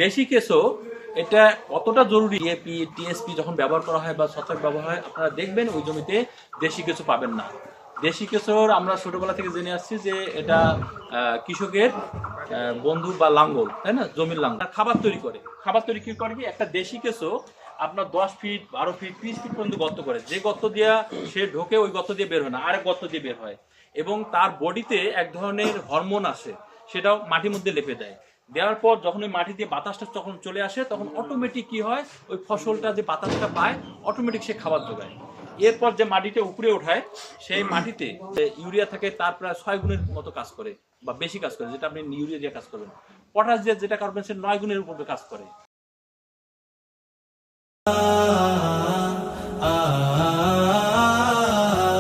দেশি কেঁচো এটা কতটা জরুরি, এপি টিএসপি যখন ব্যবহার করা হয় বা ছত্রাক ব্যবহার হয়, আপনারা দেখবেন ওই জমিতে দেশি কেঁচো পাবেন না। দেশি কেঁচোর আমরা ছোটবেলা থেকে জেনে আসছি যে এটা কৃষকের বন্ধু বা লাঙ্গল, তাই না, জমির লাঙ্গল। খাবার তৈরি করে, খাবার তৈরি কি করে, কি একটা দেশি কেঁচো আপনার 10 ফিট 12 ফিট 30 ফিট পর্যন্ত গর্ত করে, যে গর্ত দিয়ে সে ঢোকে ওই গর্ত দিয়ে বের হয় না, আরেক গর্ত দিয়ে বের হয়, এবং তার বডিতে এক ধরনের হরমোন আসে, সেটাও মাটির মধ্যে লেপে দেয়। দেওয়ার পর যখন ওই মাটি দিয়ে বাতাসটা যখন চলে আসে, তখন অটোমেটিক কি হয়, ওই ফসলটা যে বাতাসটা পায় অটোমেটিক সে খাবার যোগায়। এরপর যে মাটিটা উপরে ওঠায়, সেই মাটিতে ইউরিয়া থাকে তার প্রায় 6 গুণের মতো কাজ করে বা বেশি কাজ করে, যেটা আপনি ইউরিয়া দিয়ে কাজ করবেন। পটাশ দিয়ে যেটা করবেন সে 9 গুণের উপরে কাজ করে।